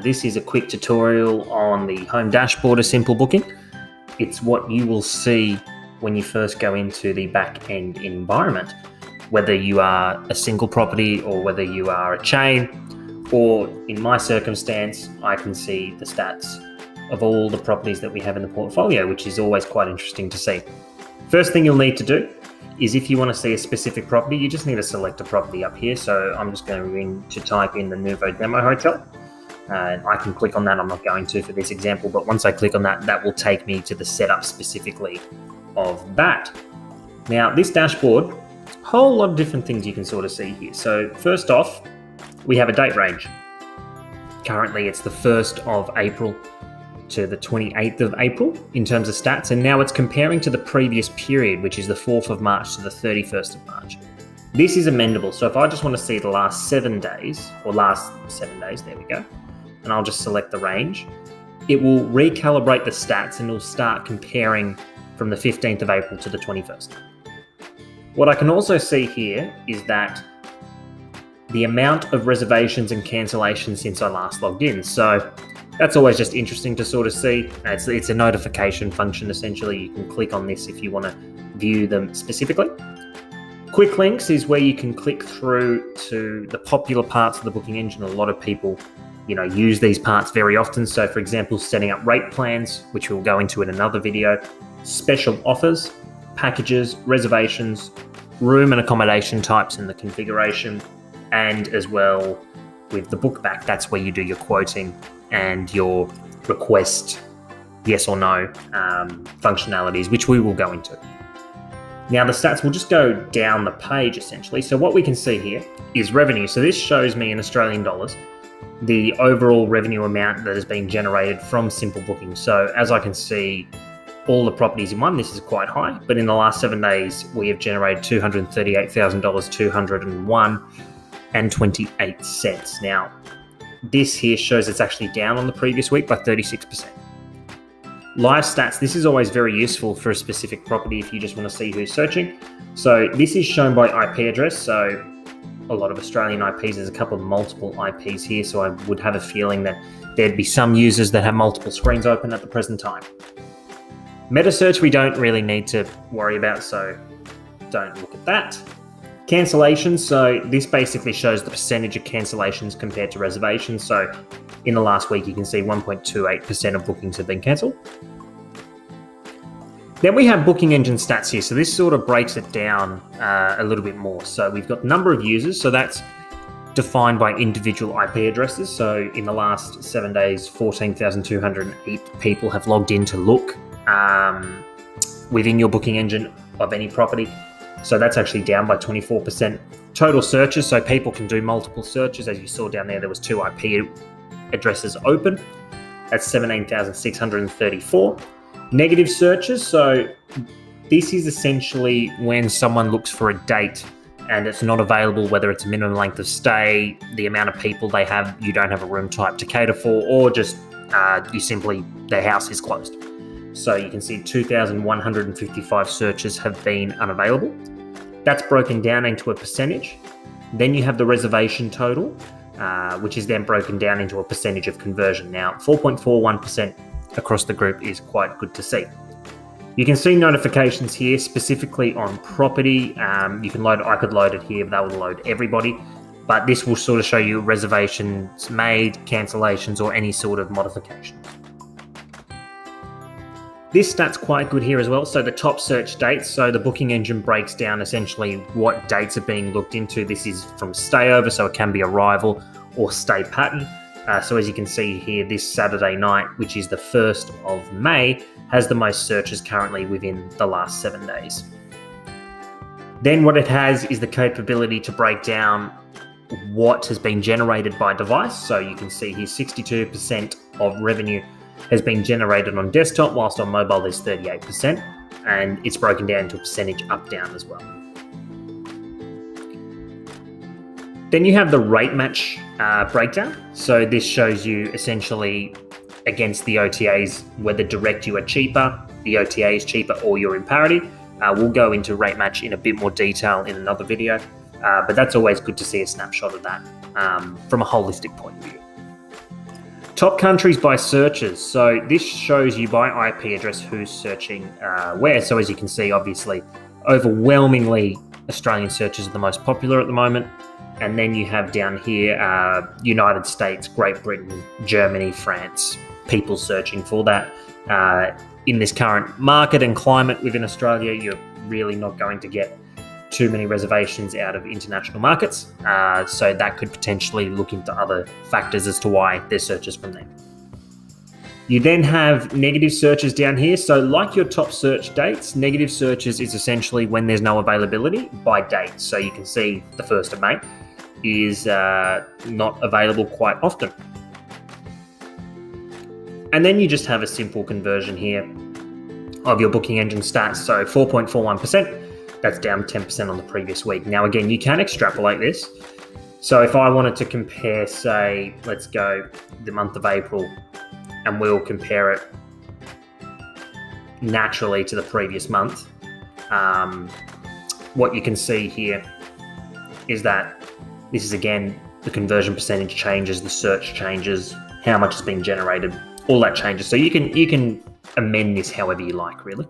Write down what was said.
This is a quick tutorial on the home dashboard of Simple Booking. It's what you will see when you first go into the back-end environment, whether you are a single property or whether you are a chain, or in my circumstance, I can see the stats of all the properties that we have in the portfolio, which is always quite interesting to see. First thing you'll need to do is if you want to see a specific property, you just need to select a property up here. So I'm just going to type in the Nuvho demo hotel. And I can click on that. I'm not going to for this example, but once I click on that, that will take me to the setup specifically of that. Now, this dashboard, a whole lot of different things you can sort of see here. So first off, we have a date range. Currently, it's the 1st of April to the 28th of April in terms of stats, and now it's comparing to the previous period, which is the 4th of March to the 31st of March. This is amendable, so if I just want to see the last 7 days, there we go, and I'll just select the range, it will recalibrate the stats and it'll start comparing from the 15th of April to the 21st. What I can also see here is that the amount of reservations and cancellations since I last logged in. So that's always just interesting to sort of see. It's a notification function, essentially. You can click on this if you want to view them specifically. Quick links is where you can click through to the popular parts of the booking engine. A lot of people, use these parts very often. So for example, setting up rate plans, which we'll go into in another video, special offers, packages, reservations, room and accommodation types in the configuration, and as well with the book back, that's where you do your quoting and your request yes or no functionalities, which we will go into. Now the stats will just go down the page essentially. So what we can see here is revenue. So this shows me in Australian dollars the overall revenue amount that has been generated from Simple Booking. So as I can see, all the properties in one, this is quite high, but in the last 7 days, we have generated $238,000, 201 and 28 cents. Now, this here shows it's actually down on the previous week by 36%. Live stats, this is always very useful for a specific property if you just want to see who's searching. So this is shown by IP address. So a lot of Australian IPs, there's a couple of multiple IPs here. So I would have a feeling that there'd be some users that have multiple screens open at the present time. Meta search, we don't really need to worry about, so don't look at that. Cancellations, so this basically shows the percentage of cancellations compared to reservations. So in the last week, you can see 1.28% of bookings have been cancelled. Then we have booking engine stats here. So this sort of breaks it down a little bit more. So we've got the number of users. So that's defined by individual IP addresses. So in the last 7 days, 14,208 people have logged in to look within your booking engine of any property. So that's actually down by 24%. Total searches, so people can do multiple searches. As you saw down there, there was 2 IP addresses open. That's 17,634. Negative searches, so this is essentially when someone looks for a date and it's not available, whether it's a minimum length of stay, the amount of people they have, you don't have a room type to cater for, or just their house is closed. So you can see 2,155 searches have been unavailable. That's broken down into a percentage. Then you have the reservation total, which is then broken down into a percentage of conversion. Now, 4.41% across the group is quite good to see. You can see notifications here specifically on property. I could load it here, but that will load everybody. But this will sort of show you reservations made, cancellations, or any sort of modifications. This stat's quite good here as well. So the top search dates, so the booking engine breaks down essentially what dates are being looked into. This is from stay over, so it can be arrival or stay pattern. So as you can see here, this Saturday night, which is the 1st of May, has the most searches currently within the last 7 days. Then what it has is the capability to break down what has been generated by device. So you can see here 62% of revenue has been generated on desktop, whilst on mobile there's 38%, and it's broken down to a percentage up down as well. Then you have the rate match breakdown. So this shows you essentially against the OTAs whether direct you are cheaper, the OTA is cheaper, or you're in parity. We'll go into rate match in a bit more detail in another video, but that's always good to see a snapshot of that from a holistic point of view. Top countries by searches. So this shows you by IP address who's searching where. So as you can see, obviously, overwhelmingly Australian searches are the most popular at the moment. And then you have down here United States, Great Britain, Germany, France, people searching for that. In this current market and climate within Australia, you're really not going to get too many reservations out of international markets. So that could potentially look into other factors as to why there's searches from there. You then have negative searches down here. So like your top search dates, negative searches is essentially when there's no availability by date. So you can see the 1st of May is not available quite often. And then you just have a simple conversion here of your booking engine stats. So 4.41%, that's down 10% on the previous week. Now, again, you can extrapolate this. So if I wanted to compare, say, let's go the month of April, and we'll compare it naturally to the previous month, what you can see here is that this is, again, the conversion percentage changes, the search changes, how much has been generated, all that changes. So you can amend this however you like, really.